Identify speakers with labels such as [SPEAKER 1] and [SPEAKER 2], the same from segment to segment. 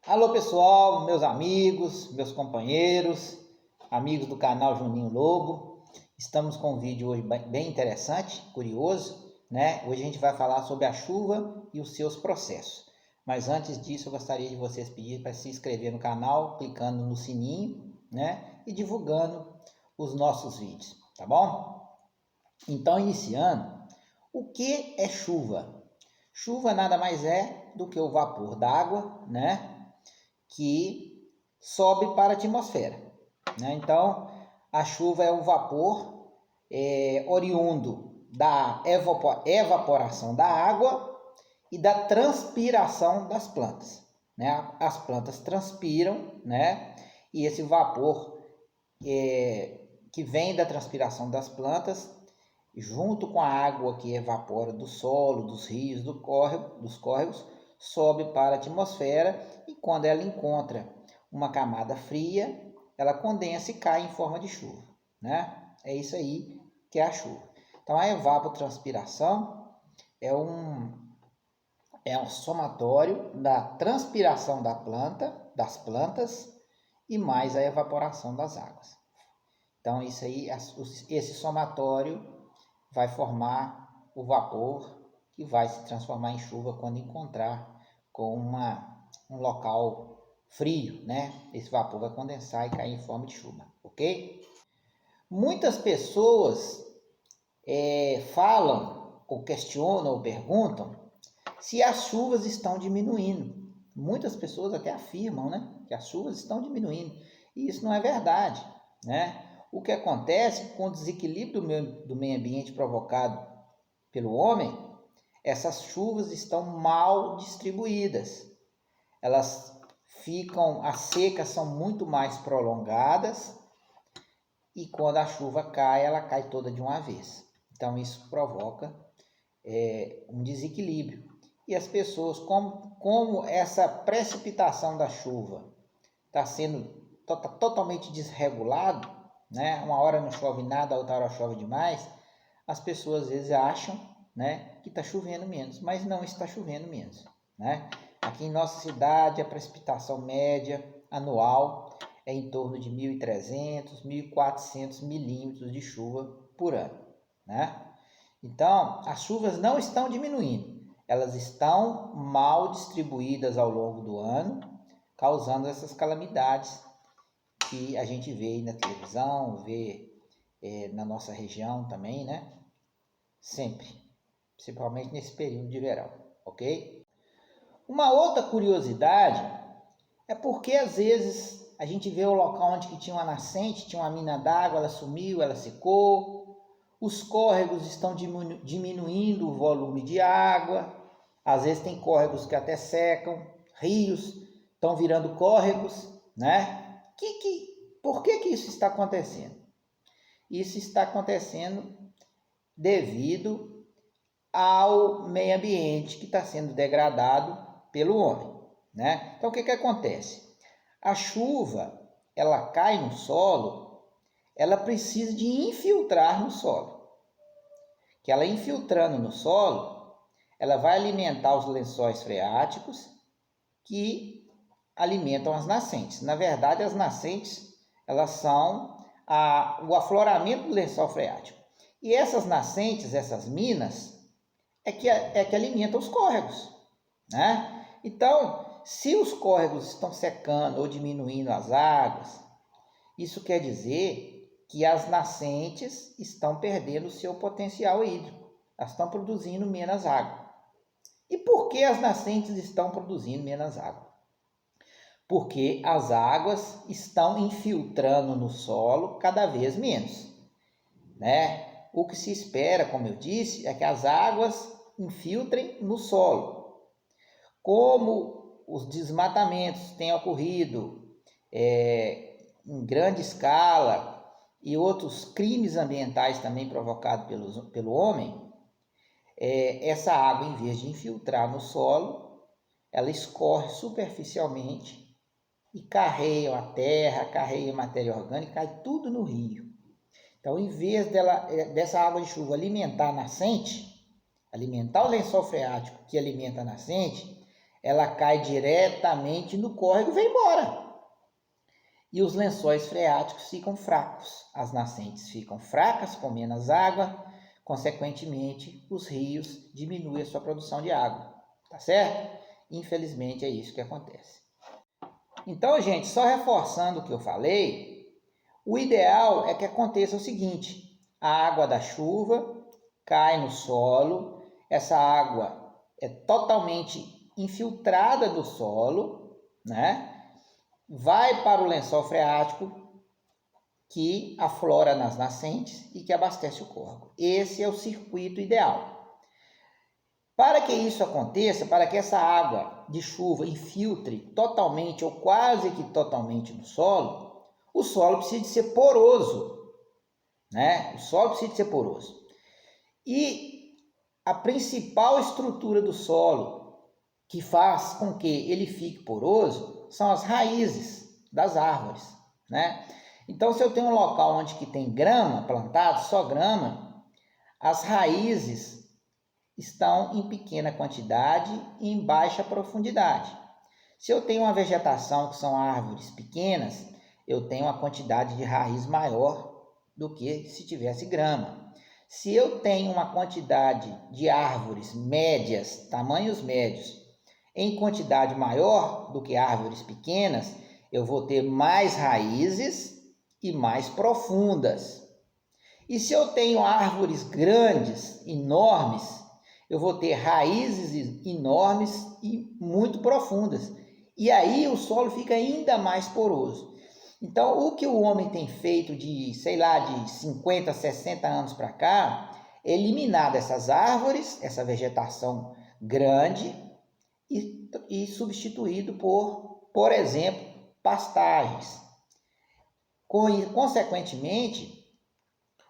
[SPEAKER 1] Alô pessoal, meus amigos, meus companheiros, amigos do canal Juninho Lobo. Estamos com um vídeo hoje bem interessante, curioso, né? Hoje a gente vai falar sobre a chuva e os seus processos. Mas antes disso, eu gostaria de vocês pedir para se inscrever no canal, clicando no sininho, né? E divulgando os nossos vídeos, tá bom? Então, iniciando, o que é chuva? Chuva nada mais é do que o vapor d'água, né? Que sobe para a atmosfera, né? Então, a chuva é o vapor oriundo da evaporação da água e da transpiração das plantas, né? As plantas transpiram, né? E esse vapor que vem da transpiração das plantas, junto com a água que evapora do solo, dos rios, dos córregos, sobe para a atmosfera e quando ela encontra uma camada fria, ela condensa e cai em forma de chuva, né? É isso aí que é a chuva. Então a evapotranspiração é um somatório da transpiração das plantas e mais a evaporação das águas. Então isso aí, esse somatório vai formar o vapor que vai se transformar em chuva quando encontrar com um local frio, né? Esse vapor vai condensar e cair em forma de chuva, ok? Muitas pessoas falam, ou questionam, ou perguntam se as chuvas estão diminuindo. Muitas pessoas até afirmam, né, que as chuvas estão diminuindo. E isso não é verdade, né? O que acontece com o desequilíbrio do meio ambiente provocado pelo homem, essas chuvas estão mal distribuídas. As secas são muito mais prolongadas e quando a chuva cai, ela cai toda de uma vez. Então isso provoca um desequilíbrio. E as pessoas, como essa precipitação da chuva está sendo totalmente desregulado, né? Uma hora não chove nada, a outra hora chove demais, as pessoas às vezes acham, né, que está chovendo menos, mas não está chovendo menos, né? Aqui em nossa cidade, a precipitação média anual é em torno de 1.300, 1.400 milímetros de chuva por ano, né? Então, as chuvas não estão diminuindo, elas estão mal distribuídas ao longo do ano, causando essas calamidades que a gente vê aí na televisão, vê na nossa região também, né? Sempre, principalmente nesse período de verão, ok? Uma outra curiosidade é porque às vezes a gente vê o local onde que tinha uma nascente, tinha uma mina d'água, ela sumiu, ela secou, os córregos estão diminuindo o volume de água, às vezes tem córregos que até secam, rios estão virando córregos, né? Por que isso está acontecendo? Isso está acontecendo devido ao meio ambiente que está sendo degradado pelo homem, né? Então, o que acontece? A chuva, ela cai no solo, ela precisa de infiltrar no solo. Que ela infiltrando no solo, ela vai alimentar os lençóis freáticos que alimentam as nascentes. Na verdade, as nascentes, elas são o afloramento do lençol freático. E essas nascentes, essas minas, é que alimentam os córregos, né? Então, se os córregos estão secando ou diminuindo as águas, isso quer dizer que as nascentes estão perdendo o seu potencial hídrico. Elas estão produzindo menos água. E por que as nascentes estão produzindo menos água? Porque as águas estão infiltrando no solo cada vez menos, né? O que se espera, como eu disse, é que as águas infiltrem no solo. Como os desmatamentos têm ocorrido em grande escala e outros crimes ambientais também provocados pelo homem, essa água, em vez de infiltrar no solo, ela escorre superficialmente e carreia a terra, carreia a matéria orgânica, cai tudo no rio. Então, em vez dessa água de chuva alimentar a nascente, alimentar o lençol freático que alimenta a nascente, ela cai diretamente no córrego e vai embora. E os lençóis freáticos ficam fracos, as nascentes ficam fracas, com menos água, consequentemente, os rios diminuem a sua produção de água, tá certo? Infelizmente, é isso que acontece. Então, gente, só reforçando o que eu falei, o ideal é que aconteça o seguinte: a água da chuva cai no solo, essa água é totalmente infiltrada do solo, né? Vai para o lençol freático, que aflora nas nascentes e que abastece o córrego. Esse é o circuito ideal. Para que isso aconteça, para que essa água de chuva infiltre totalmente ou quase que totalmente no solo, o solo precisa de ser poroso, né? O solo precisa de ser poroso. E a principal estrutura do solo que faz com que ele fique poroso são as raízes das árvores, né? Então, se eu tenho um local onde que tem grama plantado, só grama, as raízes estão em pequena quantidade e em baixa profundidade. Se eu tenho uma vegetação que são árvores pequenas, eu tenho uma quantidade de raiz maior do que se tivesse grama. Se eu tenho uma quantidade de árvores médias, tamanhos médios, em quantidade maior do que árvores pequenas, eu vou ter mais raízes e mais profundas. E se eu tenho árvores grandes, enormes, eu vou ter raízes enormes e muito profundas. E aí o solo fica ainda mais poroso. Então, o que o homem tem feito de 50, 60 anos para cá, é eliminar dessas árvores, essa vegetação grande, e substituído por exemplo, pastagens. Consequentemente,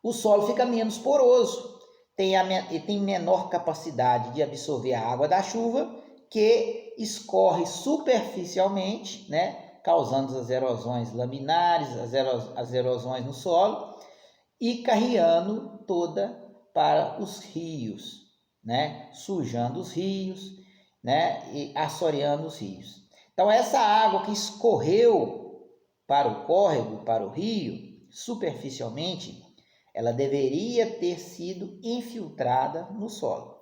[SPEAKER 1] o solo fica menos poroso, tem menor capacidade de absorver a água da chuva, que escorre superficialmente, né, causando as erosões laminares, as erosões no solo, e carreando toda para os rios, né, sujando os rios, né, e assoreando os rios. Então, essa água que escorreu para o córrego, para o rio, superficialmente, ela deveria ter sido infiltrada no solo.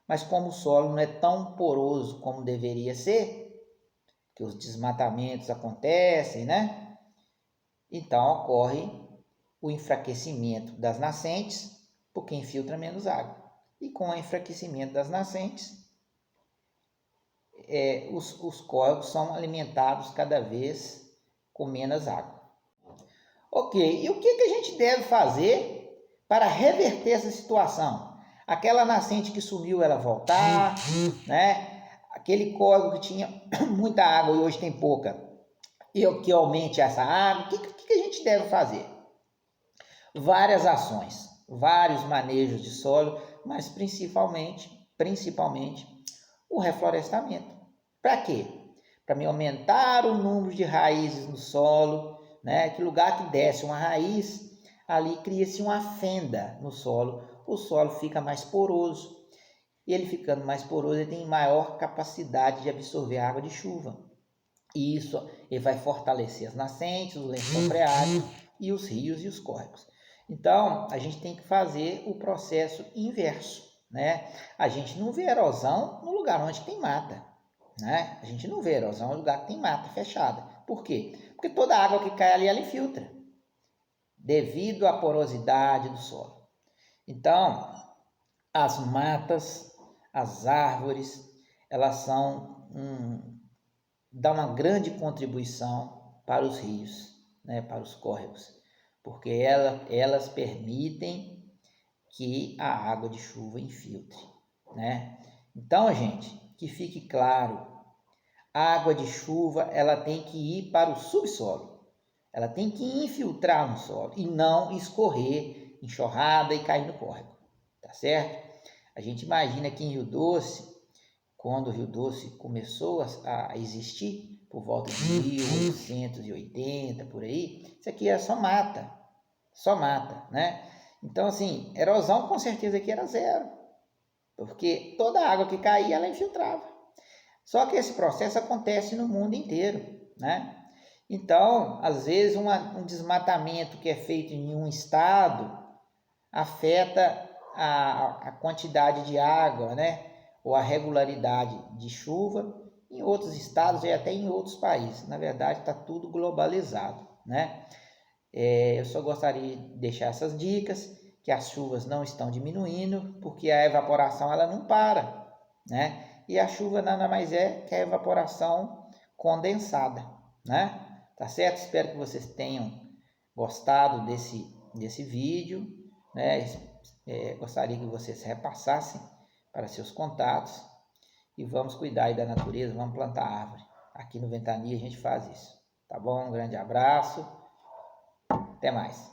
[SPEAKER 1] Mas como o solo não é tão poroso como deveria ser, que os desmatamentos acontecem, né? Então ocorre o enfraquecimento das nascentes, porque infiltra menos água. E com o enfraquecimento das nascentes, os córregos são alimentados cada vez com menos água. Ok, e o que a gente deve fazer para reverter essa situação? Aquela nascente que sumiu, ela voltar, né? Aquele córrego que tinha muita água e hoje tem pouca, e que aumente essa água. O que a gente deve fazer? Várias ações, vários manejos de solo, mas principalmente o reflorestamento. Para quê? Para me aumentar o número de raízes no solo, né? Que lugar que desce uma raiz, ali cria-se uma fenda no solo, o solo fica mais poroso. E ele ficando mais poroso, ele tem maior capacidade de absorver água de chuva. E isso ele vai fortalecer as nascentes, os lençóis freáticos e os rios e os córregos. Então, a gente tem que fazer o processo inverso, né? A gente não vê erosão no lugar onde tem mata, né? A gente não vê erosão no lugar que tem mata fechada. Por quê? Porque toda a água que cai ali, ela infiltra, devido à porosidade do solo. Então, as matas, as árvores, elas dão uma grande contribuição para os rios, né, para os córregos, porque elas permitem que a água de chuva infiltre, né? Então, gente, que fique claro, a água de chuva ela tem que ir para o subsolo, ela tem que infiltrar no solo e não escorrer, enxurrada e cair no córrego, tá certo? A gente imagina que em Rio Doce, quando o Rio Doce começou a existir, por volta de 1880, por aí, isso aqui era só mata, né? Então, assim, erosão com certeza aqui era zero, porque toda a água que caía, ela infiltrava. Só que esse processo acontece no mundo inteiro, né? Então, às vezes, um desmatamento que é feito em um estado afeta a quantidade de água, né? Ou a regularidade de chuva em outros estados e até em outros países. Na verdade, está tudo globalizado, né? Eu só gostaria de deixar essas dicas, que as chuvas não estão diminuindo, porque a evaporação ela não para, né? E a chuva nada mais é que a evaporação condensada, né? Tá certo? Espero que vocês tenham gostado desse vídeo, né? Gostaria que vocês repassassem para seus contatos e vamos cuidar aí da natureza, vamos plantar árvore. Aqui no Ventania a gente faz isso, tá bom? Um grande abraço, até mais.